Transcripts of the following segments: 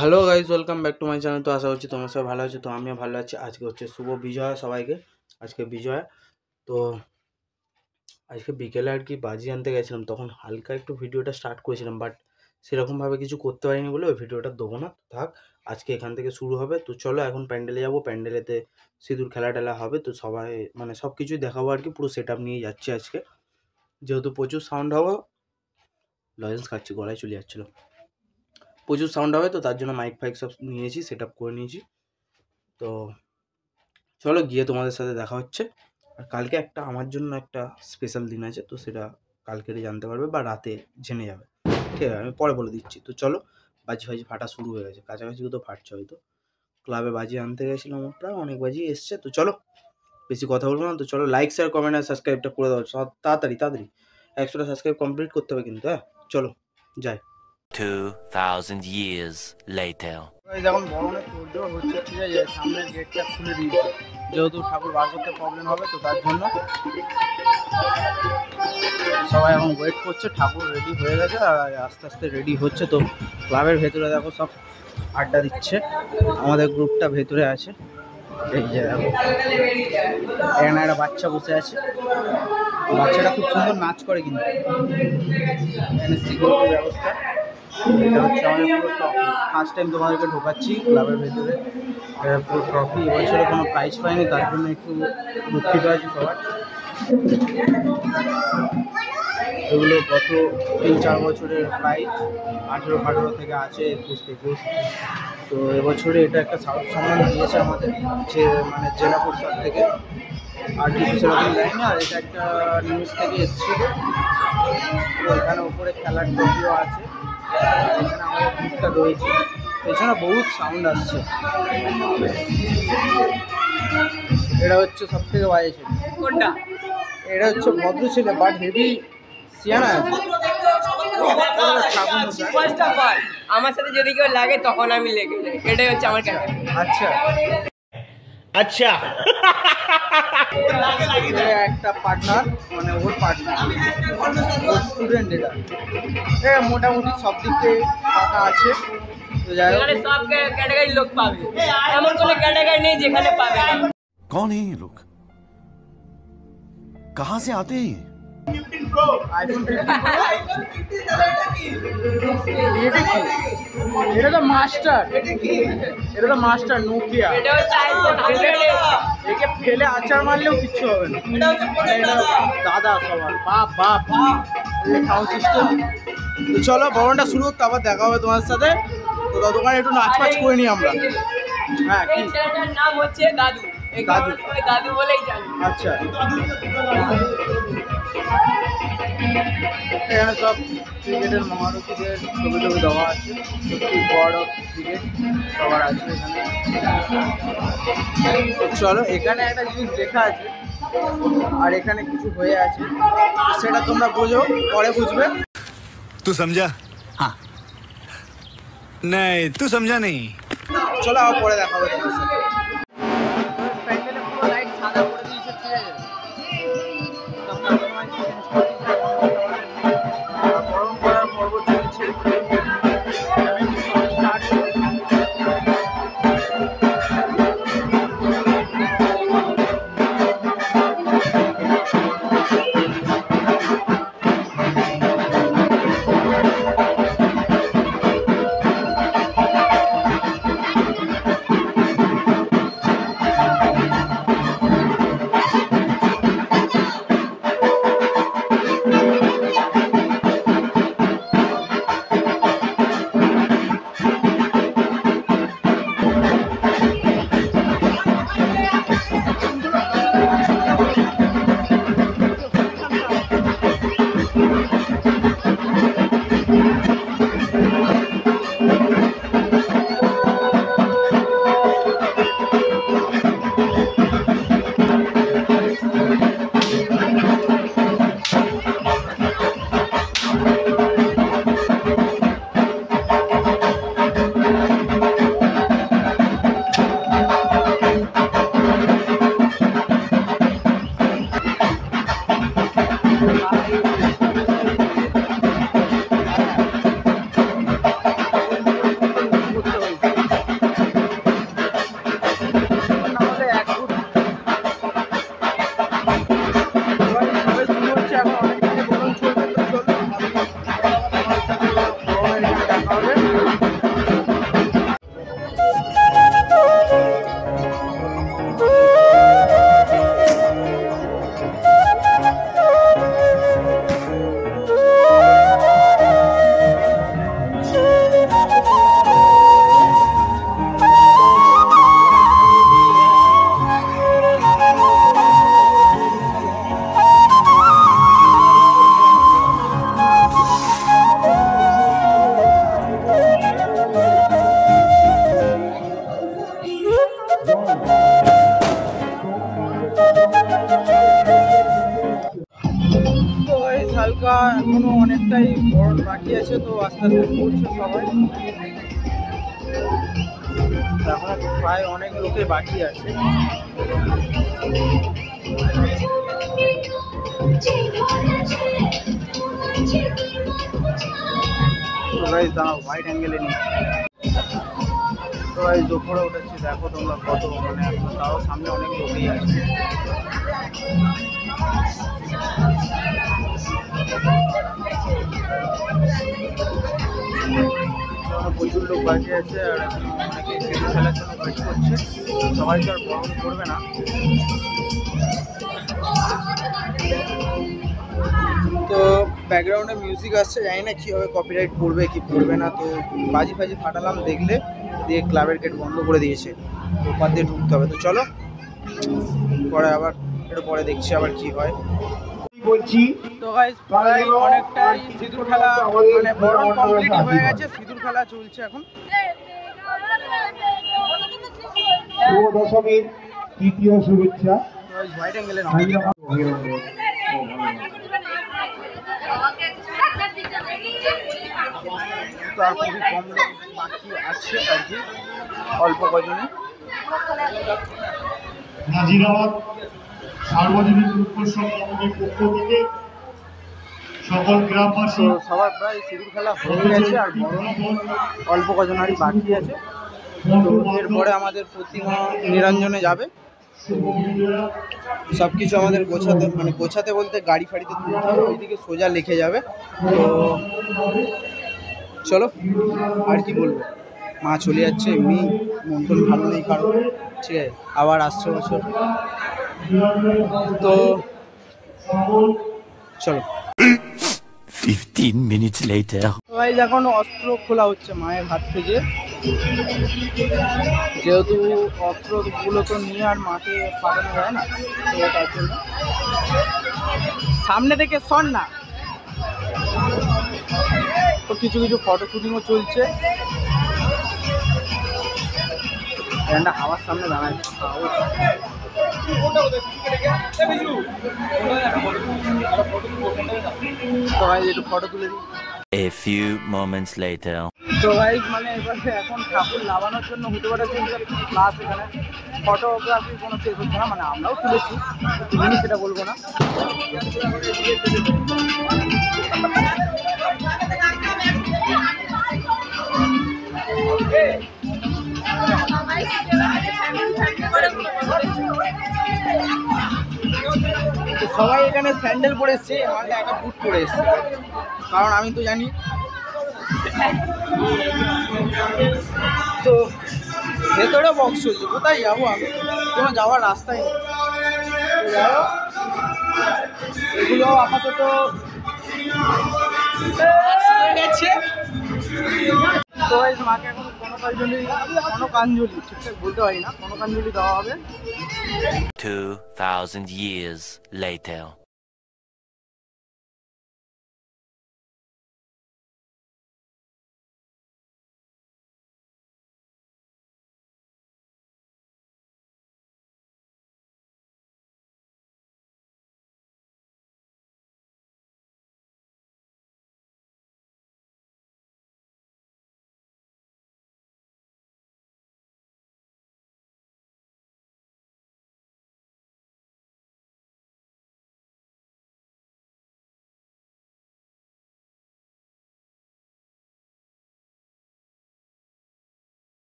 Hello guys, welcome back to my channel. তো আশা করছি তোমরা সবাই ভালো আছো। তো আমিও ভালো আছি। আজকে হচ্ছে শুভ বিজয়া সবাইকে। আজকে বিজয়া। তো আজকে বিকেলে আর কি বাজি আনতে গেছিলাম, তখন হালকা একটু ভিডিওটা স্টার্ট করেছিলাম, বাট সেরকমভাবে কিছু করতে পারিনি বলে ওই ভিডিওটা দেবো না। থাক, আজকে এখান থেকে শুরু হবে। তো চলো এখন প্যান্ডেলে যাবো। প্যান্ডেলেতে সিঁদুর খেলা টেলা হবে, তো সবাই মানে সব কিছুই দেখাবো আর কি। পুরো সেট আপ নিয়ে যাচ্ছি আজকে, যেহেতু প্রচুর সাউন্ড হবে। লজেন্স খাচ্ছি, গলায় চলে যাচ্ছিলো। প্রচুর সাউন্ড হবে, তো তার জন্য মাইক ফাইক সব নিয়েছি, সেট আপ করে নিয়েছি। তো চলো গিয়ে তোমাদের সাথে দেখা হচ্ছে। আর কালকে একটা আমার জন্য একটা স্পেশাল দিন আছে, তো সেটা কালকেরই জানতে পারবে বা রাতে জেনে যাবে। ঠিক আছে, আমি পরে বলে দিচ্ছি। তো চলো, বাজি ফাজি ফাটা শুরু হয়ে গেছে, কাছাকাছি তো ফাটছে হয়তো। ক্লাবে বাজি আনতে গেছিলাম, প্রায় অনেক বাজি এসছে। তো চলো বেশি কথা বলবো না। তো চলো লাইক শেয়ার কমেন্ট আর সাবস্ক্রাইবটা করে দাও তাড়াতাড়ি তাড়াতাড়ি। 100টা সাবস্ক্রাইব কমপ্লিট করতে হবে কিন্তু। হ্যাঁ চলো যাই। 2000 years later. যখন বরণের তোড়জোড় হচ্ছে, ঠিক আছে, সামনের গেটটা খুলে দিয়েছে, যেহেতু ঠাকুর বার করতে প্রবলেম হবে, তো তার জন্য সবাই এখন ওয়েট করছে। ঠাকুর রেডি হয়ে গেছে আর আস্তে আস্তে রেডি হচ্ছে। তো ক্লাবের ভেতরে দেখো সব আড্ডা দিচ্ছে, আমাদের গ্রুপটা ভেতরে আছে। এই যে দেখো, এখানে একটা বাচ্চা বসে আছে, বাচ্চাটা খুব সুন্দর নাচ করে কিন্তু। এখানে সিকিউরিটির ব্যবস্থা। এটা হচ্ছে আমাদের পুরো ট্রফি। ফার্স্ট টাইম তোমাদেরকে ঢোকাচ্ছি ক্লাবের ভেতরে। এটা পুরো ট্রফি। এবছরে কোনো প্রাইজ পাইনি, তার জন্য একটু দুঃখিত আছি সবার। এগুলো গত 3-4 বছরের প্রাইজ, 18 থেকে আছে 21-22। তো এবছরে এটা একটা সম্মান দিয়েছে আমাদের, যে মানে জেলা পরিষদ থেকে। আর কিছু সেরকম দেয়নি। আর এটা একটা নিউজ থেকে এসেছিল। তো এখানে উপরে খেলার ট্রফিও আছে। এখানে আমাদের গ্রুপটা রয়েছে। এছাড়া বহুত সাউন্ড আসছে। এটা হচ্ছে সব থেকে বাজে ছেলে। কোনটা? এটা হচ্ছে ভদ্র ছেলে, বাট হেভি সিয়ানা আছে। আমার সাথে যদি কেউ লাগে তখন আমি লেগে যাই, এটাই হচ্ছে আমার ক্যারেক্টার। আচ্ছা আচ্ছা একটা পার্টনার, মানে ওর পার্টনার, ওর স্টুডেন্ট। এটা মোটামুটি সব দিক থেকে ফাঁকা আছে। তো যাই হোক, এখানে সব ক্যাটাগরির লোক পাবে, এমন কোনো ক্যাটাগরি নেই যেখানে পাবে না। कौन है ये लोग? कहां से आते हैं ये? আইফোন 15 এটা তো মাস্টার, এটা তো মাস্টার নোকিয়া। এটা হচ্ছে আইফোন 100। একে ফেলে আচার মারলেও কিচ্ছু হবে না। মানে এটা দাদা সবার বাপ বাপ সাউন্ড সিস্টেম। তো চলো ভ্রমণটা শুরু হোক, আবার দেখা হবে তোমার সাথে। তো ততক্ষণ একটু নাচ ফাচ করে নিই আমরা। হ্যাঁ কি, এই ছেলেটার নাম হচ্ছে দাদু। দাদু। দাদু বলেই জানি। আচ্ছা, এখানে সব ক্রিকেটের মহারথীদের ছবি টবি দেওয়া আছে। সত্যি বড় ক্রিকেট সবার আছে এখানে। তো চলো, এখানে একটা জিনিস লেখা আছে আর এখানে কিছু হয়ে আছে, সেটা তোমরা বোঝো, পরে বুঝবে। तू समझा? हाँ नहीं, तू समझा नहीं। চলো আবার পরে দেখা হবে তোমার সাথে। প্যান্ডেলে পুরো লাইট সাদা করে দিয়েছে, ঠিক আছে। গরম করার পর্ব চলছে। আস্তে আস্তে পড়ছে সবাই। এখন প্রায় অনেক লোকে বাকি আছে। তো গাইস দাঁড়াও, হোয়াইট অ্যাঙ্গেলে নিই। তো গাইস দুপুরে উঠেছি, দেখো তোমরা কত মানে এখন তাও সামনে অনেক লোকই আছে। প্রচুর লোক বাকি আছে আর অনেকে খেলার জন্য ওয়েট করছে। সবাই তো আর গরম করবে না। তো ব্যাকগ্রাউন্ডে মিউজিক আসছে, জানি না কীভাবে কপিরাইট পড়বে কি পড়বে না। তো বাজি ফাজি ফাটালাম দেখলে, দিয়ে ক্লাবের গেট বন্ধ করে দিয়েছে। ওপার দিয়ে ঢুকতে হবে। তো চলো পরে আবার একটু পরে দেখছি আবার কি হয়। বলছি তো গাইস প্রায় অনেকটাই সিঁদুর খেলা মানে বরণ কমপ্লিট হয়ে গেছে, সিঁদুর খেলা চলছে এখন। শুভ দশমীর তৃতীয় শুভেচ্ছা। হোয়াইট অ্যাঙ্গেলে তো আর খুবই কম লোক বাকি আছে আর কি, অল্প কজনে। নাজিরাবাদ সার্বজনীন উৎসব কমিটির পক্ষ থেকে সকল গ্রামবাসী তো সবার প্রায় সিঁদুর খেলা হয়ে গেছে আর বরণ অল্প কজনারই বাকি আছে। তো এরপরে আমাদের প্রতিমা নিরঞ্জনে যাবে। সব কিছু আমাদের গোছাতে মানে গোছাতে বলতে গাড়ি ফাড়িতে তুলতে হবে, ওইদিকে সোজা লিখে যাবে। তো চলো আর কি বলবো, মা চলে যাচ্ছে, এমনি মন টন ভালো নেই কারণ, ঠিক আছে আবার আসছে বছর। তো চলো 15 minutes later. ভাই এখন অস্ত্র খোলা হচ্ছে মায়ের হাত থেকে, যেহেতু অস্ত্রগুলো তো নিয়ে আর মাকে পাঠানো যায় না, তো তার জন্য সামনে থেকে সর না। তো কিছু কিছু ফটো শুটিংও চলছে। একটা হাওয়ার সামনে দাঁড়ায়, তো ভাই একটু ফটো তুলে দিই। A few moments later. তো গাইস মানে এবারে এখন ঠাকুর লাগানোর জন্য হতে পারে ক্লাস, এখানে ফটোগ্রাফি কোনো শেষ হচ্ছে না, মানে আমরাও তুলেছি, তুলিনি সেটা বলবো না। তো সবাই এখানে স্যান্ডেল পরে এসছে, আমাকে একা বুট পরে এসছে, কারণ আমি তো জানি। তো ভেতরে বক্স চলছে, কোথায় যাবো আমি, কোনো যাওয়ার রাস্তাই নেই। তো যাই হোক, এগুলো আপাতত গেছে। তো মাকে এখন কনকাঞ্জলি ঠিকঠাক বলতে পারি না, কনকাঞ্জলি দেওয়া হবে। 2000 years later.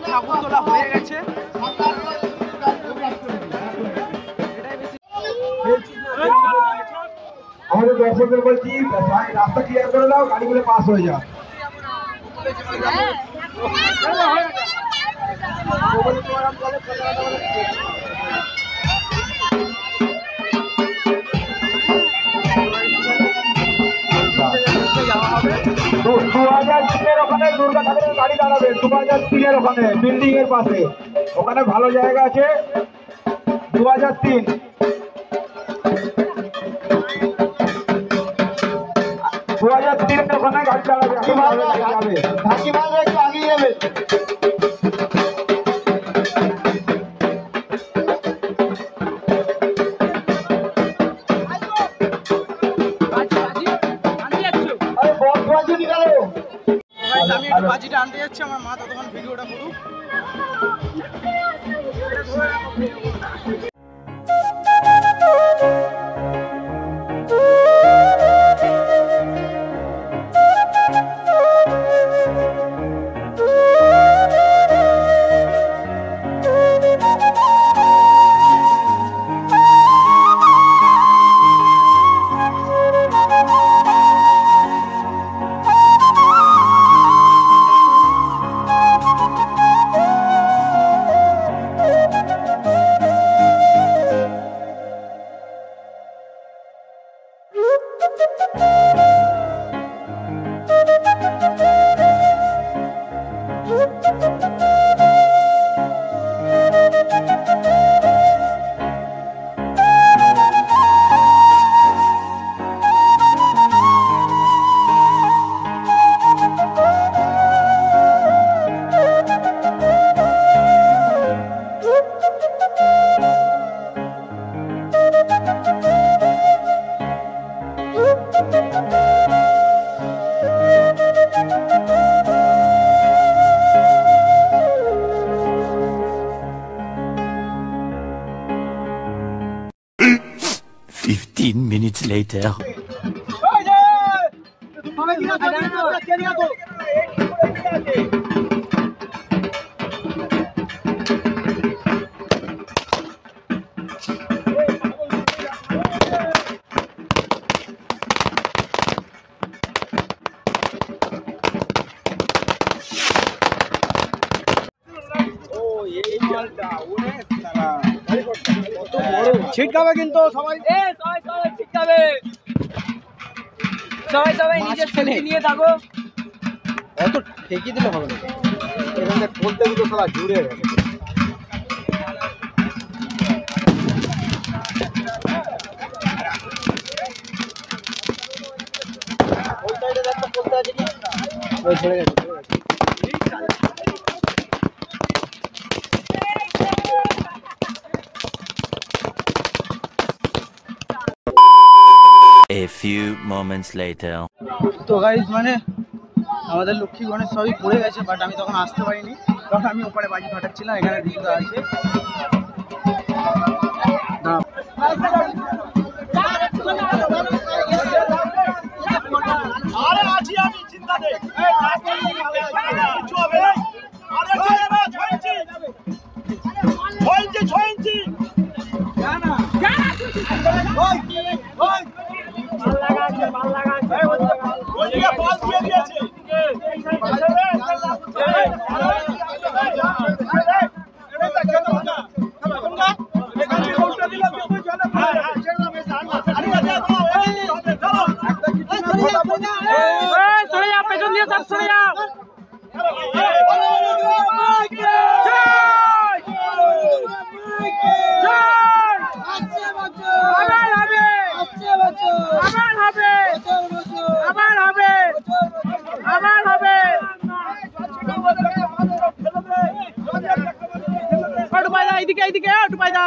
ঠাকুর তোলা হয়ে গেছে। আমাদের দর্শকদের বলছি রাস্তা ক্লিয়ার করে দাও, গাড়িগুলো পাস হয়ে যাও। দুর্গা ঠাকুরের গাড়ি দাঁড়াবে 2003 ওখানে বিল্ডিং এর পাশে, ওখানে ভালো জায়গা আছে। 2003 ওখানে গাড়ি দাঁড়াবে, যাবে ঢাকি মাঝে একটু আগিয়ে যাবে। আমি একটু বাজিটা আনতে যাচ্ছি, আমার মা ততক্ষণ ভিডিওটা করুক। Minutes later. ছিটকাবে কিন্তু সবাই, সবাই ছিটকাবে, সবাই নিজের ছেলে নিয়ে থাকো। অত ঠেকি দিলে হবে না, এখানে বলতে কিন্তু সারা জুড়ে গেছে। ওই সাইডে একটা বলতে আছে কি ওই ছেড়ে গেছে। A few moments later. তো গাইস মানে আমাদের লক্ষ্মী গণেশ সবই পড়ে গেছে, বাট আমি তখন আসতে পারিনি, তখন আমি ওপরে বাজি ফাটাচ্ছিলাম। এখানে রিজুদা আছে, এইদিকে একটু পায়দা।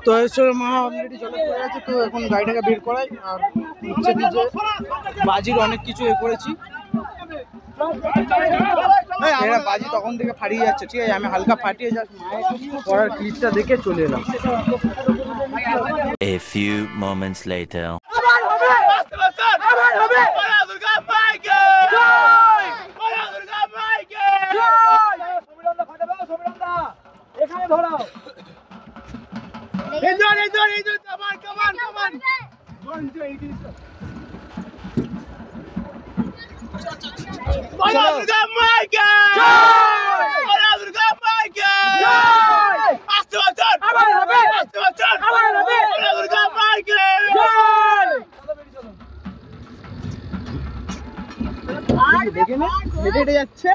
তো এসে মা অলরেডি জলে পড়ে আছে, তো এখন গাড়িটাকে বের করাই। আর নিচে নিচে বাজির অনেক কিছু এ করেছি, এরা বাজি তখন থেকে ফাটিয়ে যাচ্ছে, ঠিক আছে। আমি হালকা ফাটিয়ে যাচ্ছি, মায়ের পড়ার ক্লিপটা দেখে চলে এলাম। A few moments later. আবার হবে হেঁটে যাচ্ছে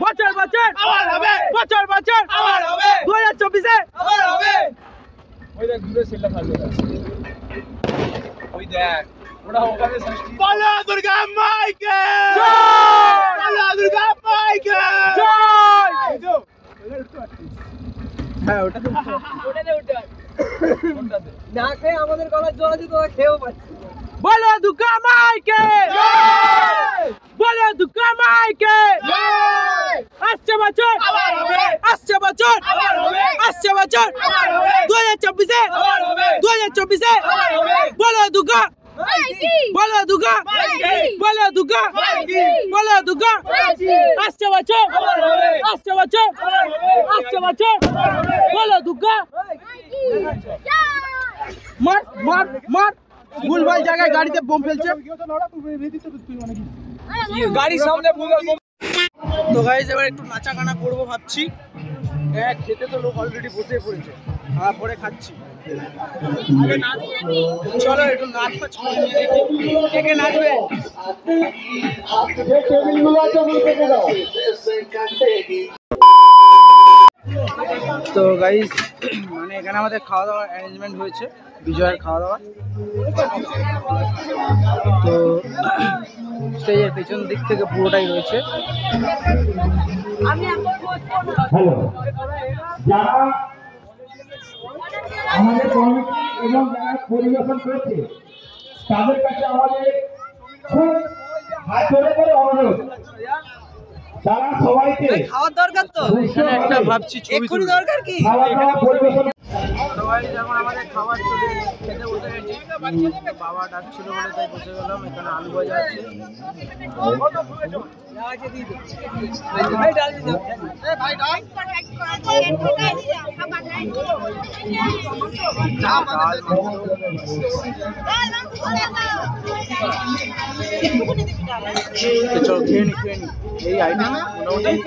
বছর বছর বছর বছর 2024-এ ওই দেখ দূরে সেলটা থাকবে ওই দেখ ওটা ওখানে ষষ্ঠী বলা দুর্গা মাইকে জয় বলা দুর্গা মাইকে জয় হ্যাঁ ওটাতে উঠে না খেয়ে আমাদের গলার জল আছে তোরা খেয়েও পাচ্ছি বলো দুর্গা মাইকে জয় বলো দুর্গা মাইকে জয় আসছে বছর আবার হবে আসছে বছর আবার হবে আসছে বছর আবার হবে 2024-এ আবার হবে 2024-এ আবার হবে বলো দুর্গা বলো দুর্গা বলো দুর্গা বলো দুর্গা আসছে বছর আসছে বছর আসছে বছর বলো দুর্গা মার মার মার ভুলভাল জায়গায় গাড়িতে বোম ফেলছে গাড়ির সামনে তো গাইস এবার একটু নাচা গানা করবো ভাবছি হ্যাঁ খেতে তো লোক অলরেডি বসে পড়েছে তারপরে খাচ্ছি চলো একটু নাচ ফাচ করে নিয়ে দেখি কে কে নাচবে তো গাইস মানে এখানে আমাদের খাওয়া দাওয়ার অ্যারেঞ্জমেন্ট হয়েছে বিজয়ের খাওয়া দাওয়া তো স্টেজের পেছন দিক থেকে পুরোটাই রয়েছে হ্যালো যারা আমাদের কমিটি এবং যারা পরিবেশন করেছে তাদের কাছে আমাদের খুব হাত ধরে করে অনুরোধ তারা সবাইকে খাওয়ার দরকার তো এখানে একটা ভাবছি ছবি দরকার কি খাওয়া দাওয়া পরিবেশন সবাই যখন আমাদের খাবার চলে খেতে বসে গেছি বাবা ডাকছিল বলে তাই বসে গেলাম এখানে আলু ভাজা আছে চলো খেয়ে নি এই আইটেম মোটামুটি